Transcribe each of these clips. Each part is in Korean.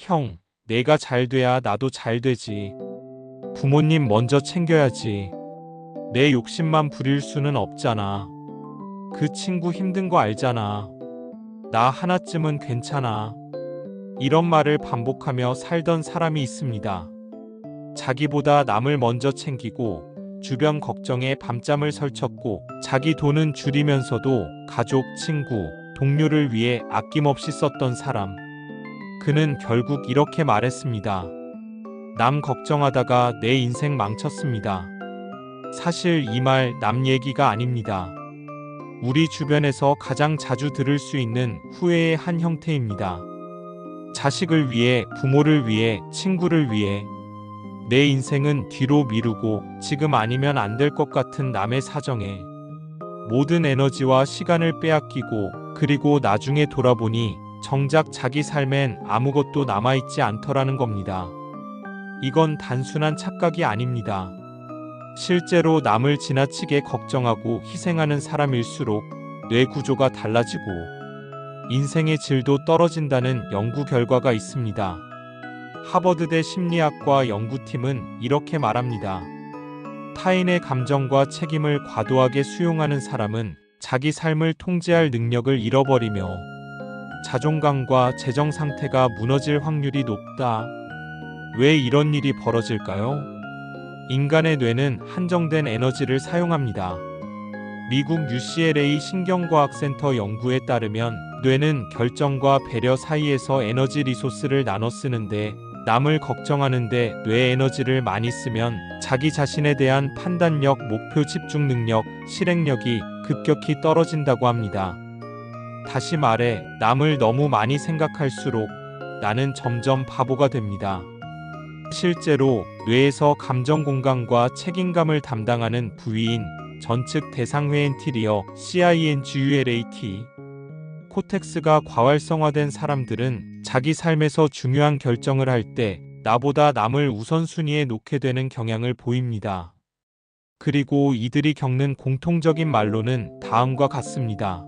형, 내가 잘 돼야 나도 잘 되지. 부모님 먼저 챙겨야지. 내 욕심만 부릴 수는 없잖아. 그 친구 힘든 거 알잖아. 나 하나쯤은 괜찮아. 이런 말을 반복하며 살던 사람이 있습니다. 자기보다 남을 먼저 챙기고 주변 걱정에 밤잠을 설쳤고 자기 돈은 줄이면서도 가족, 친구, 동료를 위해 아낌없이 썼던 사람. 그는 결국 이렇게 말했습니다. 남 걱정하다가 내 인생 망쳤습니다. 사실 이 말 남 얘기가 아닙니다. 우리 주변에서 가장 자주 들을 수 있는 후회의 한 형태입니다. 자식을 위해, 부모를 위해, 친구를 위해 내 인생은 뒤로 미루고 지금 아니면 안 될 것 같은 남의 사정에 모든 에너지와 시간을 빼앗기고 그리고 나중에 돌아보니 정작 자기 삶엔 아무것도 남아있지 않더라는 겁니다. 이건 단순한 착각이 아닙니다. 실제로 남을 지나치게 걱정하고 희생하는 사람일수록 뇌 구조가 달라지고 인생의 질도 떨어진다는 연구 결과가 있습니다. 하버드대 심리학과 연구팀은 이렇게 말합니다. 타인의 감정과 책임을 과도하게 수용하는 사람은 자기 삶을 통제할 능력을 잃어버리며 자존감과 재정 상태가 무너질 확률이 높다. 왜 이런 일이 벌어질까요? 인간의 뇌는 한정된 에너지를 사용합니다. 미국 UCLA 신경과학센터 연구에 따르면 뇌는 결정과 배려 사이에서 에너지 리소스를 나눠 쓰는데 남을 걱정하는데 뇌 에너지를 많이 쓰면 자기 자신에 대한 판단력, 목표 집중 능력, 실행력이 급격히 떨어진다고 합니다. 다시 말해, 남을 너무 많이 생각할수록 나는 점점 바보가 됩니다. 실제로 뇌에서 감정 공감과 책임감을 담당하는 부위인 전측 대상회 엔티리어 CINGULAT 코텍스가 과활성화된 사람들은 자기 삶에서 중요한 결정을 할 때 나보다 남을 우선순위에 놓게 되는 경향을 보입니다. 그리고 이들이 겪는 공통적인 말로는 다음과 같습니다.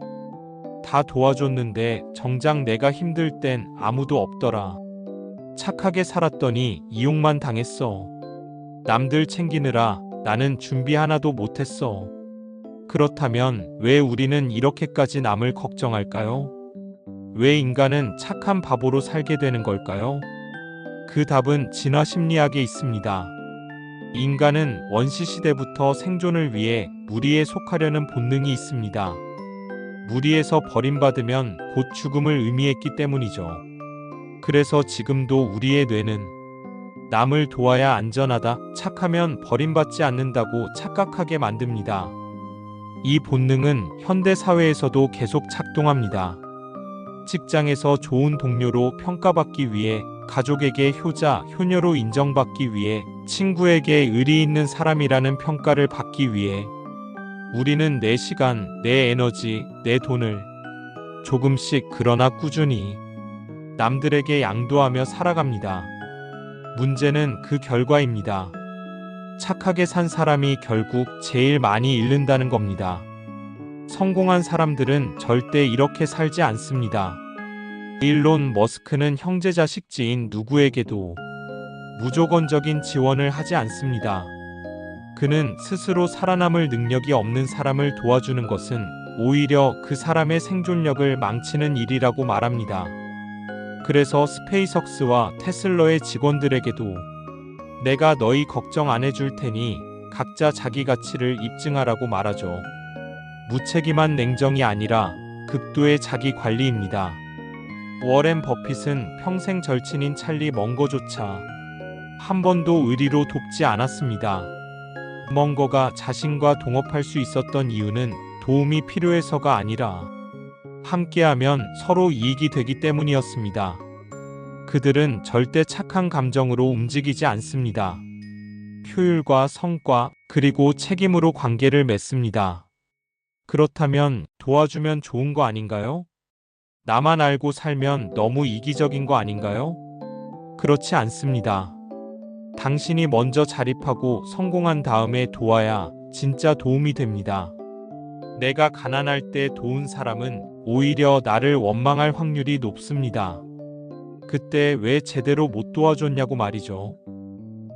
다 도와줬는데 정작 내가 힘들 땐 아무도 없더라. 착하게 살았더니 이용만 당했어. 남들 챙기느라 나는 준비 하나도 못했어. 그렇다면 왜 우리는 이렇게까지 남을 걱정할까요? 왜 인간은 착한 바보로 살게 되는 걸까요? 그 답은 진화 심리학에 있습니다. 인간은 원시시대부터 생존을 위해 무리에 속하려는 본능이 있습니다. 무리에서 버림받으면 곧 죽음을 의미했기 때문이죠. 그래서 지금도 우리의 뇌는 남을 도와야 안전하다, 착하면 버림받지 않는다고 착각하게 만듭니다. 이 본능은 현대 사회에서도 계속 작동합니다. 직장에서 좋은 동료로 평가받기 위해, 가족에게 효자, 효녀로 인정받기 위해, 친구에게 의리 있는 사람이라는 평가를 받기 위해 우리는 내 시간, 내 에너지, 내 돈을 조금씩 그러나 꾸준히 남들에게 양도하며 살아갑니다. 문제는 그 결과입니다. 착하게 산 사람이 결국 제일 많이 잃는다는 겁니다. 성공한 사람들은 절대 이렇게 살지 않습니다. 일론 머스크는 형제 자식 지인 누구에게도 무조건적인 지원을 하지 않습니다. 그는 스스로 살아남을 능력이 없는 사람을 도와주는 것은 오히려 그 사람의 생존력을 망치는 일이라고 말합니다. 그래서 스페이석스와 테슬러의 직원들에게도 내가 너희 걱정 안 해줄 테니 각자 자기 가치를 입증하라고 말하죠. 무책임한 냉정이 아니라 극도의 자기 관리입니다. 워렌 버핏은 평생 절친인 찰리 멍거조차 한 번도 의리로 돕지 않았습니다. 멍거가 자신과 동업할 수 있었던 이유는 도움이 필요해서가 아니라 함께하면 서로 이익이 되기 때문이었습니다. 그들은 절대 착한 감정으로 움직이지 않습니다. 효율과 성과, 그리고 책임으로 관계를 맺습니다. 그렇다면 도와주면 좋은 거 아닌가요? 나만 알고 살면 너무 이기적인 거 아닌가요? 그렇지 않습니다. 당신이 먼저 자립하고 성공한 다음에 도와야 진짜 도움이 됩니다. 내가 가난할 때 도운 사람은 오히려 나를 원망할 확률이 높습니다. 그때 왜 제대로 못 도와줬냐고 말이죠.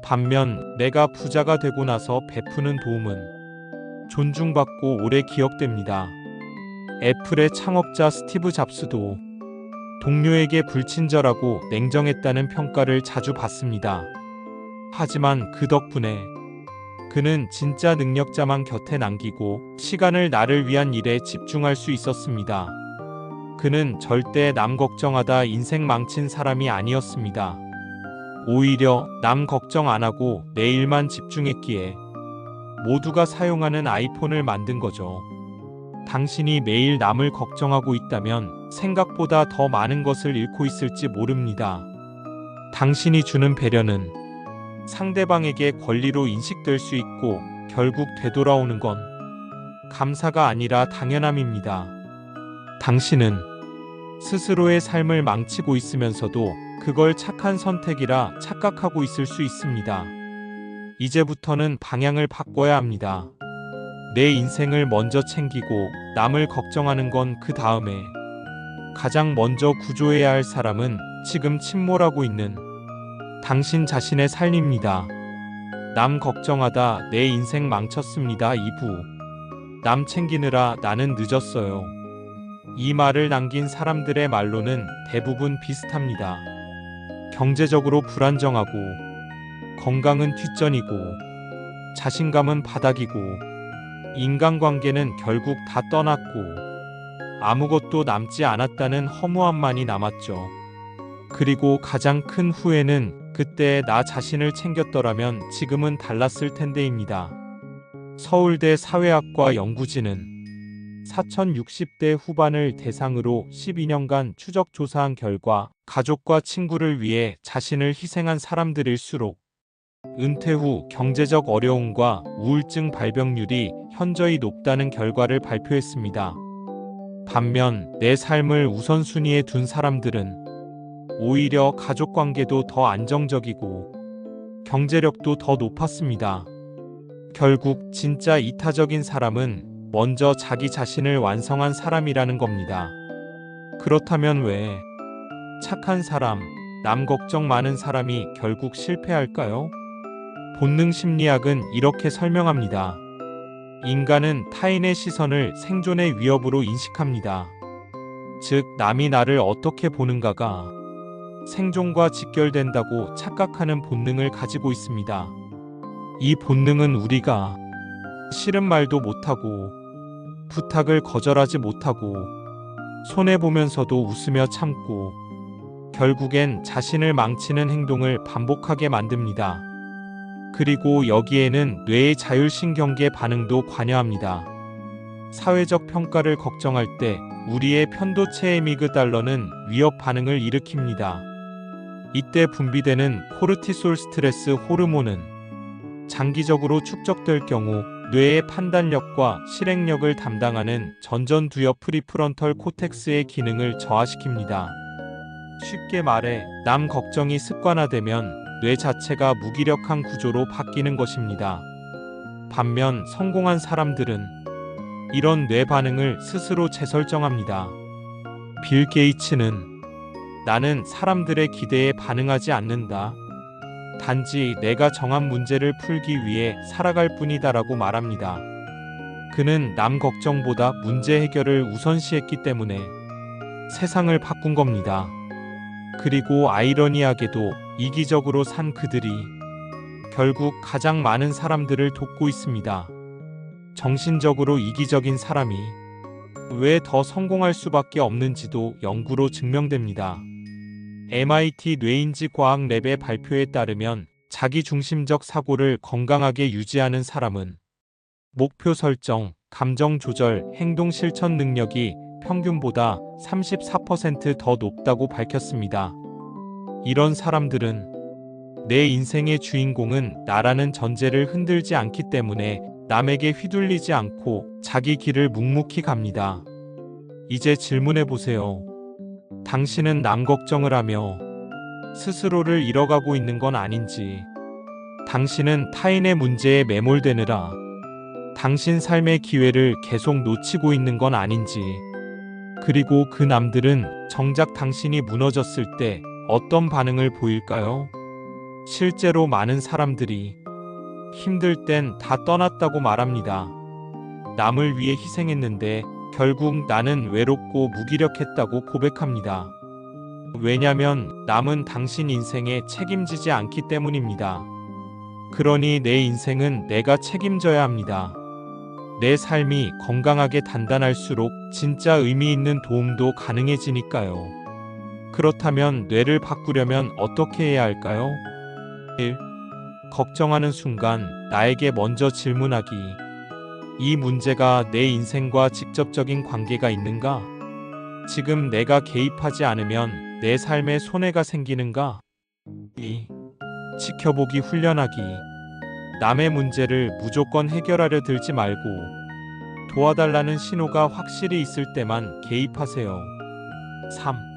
반면 내가 부자가 되고 나서 베푸는 도움은 존중받고 오래 기억됩니다. 애플의 창업자 스티브 잡스도 동료에게 불친절하고 냉정했다는 평가를 자주 받습니다. 하지만 그 덕분에 그는 진짜 능력자만 곁에 남기고 시간을 나를 위한 일에 집중할 수 있었습니다. 그는 절대 남 걱정하다 인생 망친 사람이 아니었습니다. 오히려 남 걱정 안 하고 내 일만 집중했기에 모두가 사용하는 아이폰을 만든 거죠. 당신이 매일 남을 걱정하고 있다면 생각보다 더 많은 것을 잃고 있을지 모릅니다. 당신이 주는 배려는 상대방에게 권리로 인식될 수 있고 결국 되돌아오는 건 감사가 아니라 당연함입니다. 당신은 스스로의 삶을 망치고 있으면서도 그걸 착한 선택이라 착각하고 있을 수 있습니다. 이제부터는 방향을 바꿔야 합니다. 내 인생을 먼저 챙기고 남을 걱정하는 건 그 다음에 가장 먼저 구조해야 할 사람은 지금 침몰하고 있는 당신 자신의 삶입니다. 남 걱정하다 내 인생 망쳤습니다. 2부. 남 챙기느라 나는 늦었어요. 이 말을 남긴 사람들의 말로는 대부분 비슷합니다. 경제적으로 불안정하고 건강은 뒷전이고 자신감은 바닥이고 인간관계는 결국 다 떠났고 아무것도 남지 않았다는 허무함만이 남았죠. 그리고 가장 큰 후회는 그때 나 자신을 챙겼더라면 지금은 달랐을 텐데입니다. 서울대 사회학과 연구진은 4,060대 후반을 대상으로 12년간 추적 조사한 결과 가족과 친구를 위해 자신을 희생한 사람들일수록 은퇴 후 경제적 어려움과 우울증 발병률이 현저히 높다는 결과를 발표했습니다. 반면 내 삶을 우선순위에 둔 사람들은 오히려 가족 관계도 더 안정적이고 경제력도 더 높았습니다. 결국 진짜 이타적인 사람은 먼저 자기 자신을 완성한 사람이라는 겁니다. 그렇다면 왜 착한 사람, 남 걱정 많은 사람이 결국 실패할까요? 본능 심리학은 이렇게 설명합니다. 인간은 타인의 시선을 생존의 위협으로 인식합니다. 즉, 남이 나를 어떻게 보는가가 생존과 직결된다고 착각하는 본능을 가지고 있습니다. 이 본능은 우리가 싫은 말도 못하고 부탁을 거절하지 못하고 손해보면서도 웃으며 참고 결국엔 자신을 망치는 행동을 반복하게 만듭니다. 그리고 여기에는 뇌의 자율신경계 반응도 관여합니다. 사회적 평가를 걱정할 때 우리의 편도체 에미그달러는 위협 반응을 일으킵니다. 이때 분비되는 코르티솔 스트레스 호르몬은 장기적으로 축적될 경우 뇌의 판단력과 실행력을 담당하는 전전두엽 프리프런털 코텍스의 기능을 저하시킵니다. 쉽게 말해 남 걱정이 습관화되면 뇌 자체가 무기력한 구조로 바뀌는 것입니다. 반면 성공한 사람들은 이런 뇌 반응을 스스로 재설정합니다. 빌 게이츠는 나는 사람들의 기대에 반응하지 않는다. 단지 내가 정한 문제를 풀기 위해 살아갈 뿐이다라고 말합니다. 그는 남 걱정보다 문제 해결을 우선시했기 때문에 세상을 바꾼 겁니다. 그리고 아이러니하게도 이기적으로 산 그들이 결국 가장 많은 사람들을 돕고 있습니다. 정신적으로 이기적인 사람이 왜 더 성공할 수밖에 없는지도 연구로 증명됩니다. MIT 뇌인지 과학 랩의 발표에 따르면 자기중심적 사고를 건강하게 유지하는 사람은 목표 설정, 감정 조절, 행동 실천 능력이 평균보다 34% 더 높다고 밝혔습니다. 이런 사람들은 내 인생의 주인공은 나라는 전제를 흔들지 않기 때문에 남에게 휘둘리지 않고 자기 길을 묵묵히 갑니다. 이제 질문해 보세요. 당신은 남 걱정을 하며 스스로를 잃어가고 있는 건 아닌지, 당신은 타인의 문제에 매몰되느라 당신 삶의 기회를 계속 놓치고 있는 건 아닌지, 그리고 그 남들은 정작 당신이 무너졌을 때 어떤 반응을 보일까요? 실제로 많은 사람들이 힘들 땐 다 떠났다고 말합니다. 남을 위해 희생했는데 결국 나는 외롭고 무기력했다고 고백합니다. 왜냐면 남은 당신 인생에 책임지지 않기 때문입니다. 그러니 내 인생은 내가 책임져야 합니다. 내 삶이 건강하게 단단할수록 진짜 의미 있는 도움도 가능해지니까요. 그렇다면 뇌를 바꾸려면 어떻게 해야 할까요? 1. 걱정하는 순간 나에게 먼저 질문하기. 이 문제가 내 인생과 직접적인 관계가 있는가? 지금 내가 개입하지 않으면 내 삶에 손해가 생기는가? 2. 지켜보기 훈련하기. 남의 문제를 무조건 해결하려 들지 말고 도와달라는 신호가 확실히 있을 때만 개입하세요. 3.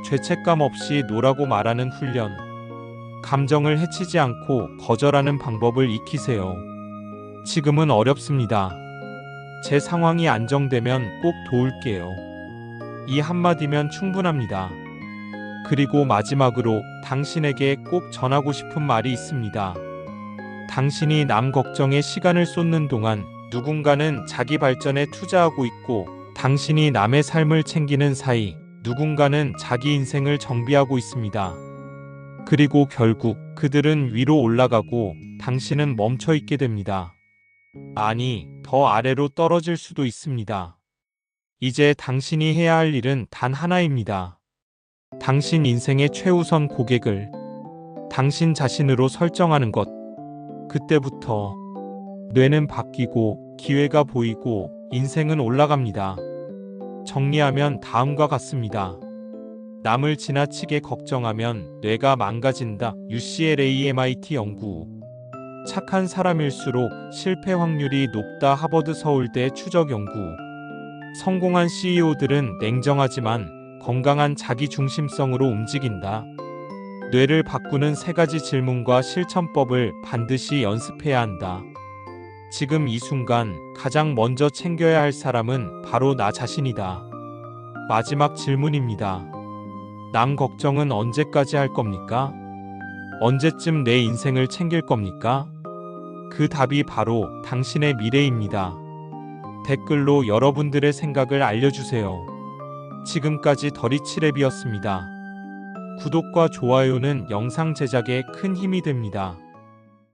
죄책감 없이 노라고 말하는 훈련. 감정을 해치지 않고 거절하는 방법을 익히세요. 지금은 어렵습니다. 제 상황이 안정되면 꼭 도울게요. 이 한마디면 충분합니다. 그리고 마지막으로 당신에게 꼭 전하고 싶은 말이 있습니다. 당신이 남 걱정에 시간을 쏟는 동안 누군가는 자기 발전에 투자하고 있고, 당신이 남의 삶을 챙기는 사이 누군가는 자기 인생을 정비하고 있습니다. 그리고 결국 그들은 위로 올라가고 당신은 멈춰 있게 됩니다. 아니, 더 아래로 떨어질 수도 있습니다. 이제 당신이 해야 할 일은 단 하나입니다. 당신 인생의 최우선 고객을 당신 자신으로 설정하는 것. 그때부터 뇌는 바뀌고 기회가 보이고 인생은 올라갑니다. 정리하면 다음과 같습니다. 남을 지나치게 걱정하면 뇌가 망가진다. UCLA MIT 연구. 착한 사람일수록 실패 확률이 높다. 하버드 서울대 추적 연구. 성공한 CEO들은 냉정하지만 건강한 자기중심성으로 움직인다. 뇌를 바꾸는 3가지 질문과 실천법을 반드시 연습해야 한다. 지금 이 순간 가장 먼저 챙겨야 할 사람은 바로 나 자신이다. 마지막 질문입니다. 남 걱정은 언제까지 할 겁니까? 언제쯤 내 인생을 챙길 겁니까? 그 답이 바로 당신의 미래입니다. 댓글로 여러분들의 생각을 알려주세요. 지금까지 더리치랩이었습니다. 구독과 좋아요는 영상 제작에 큰 힘이 됩니다.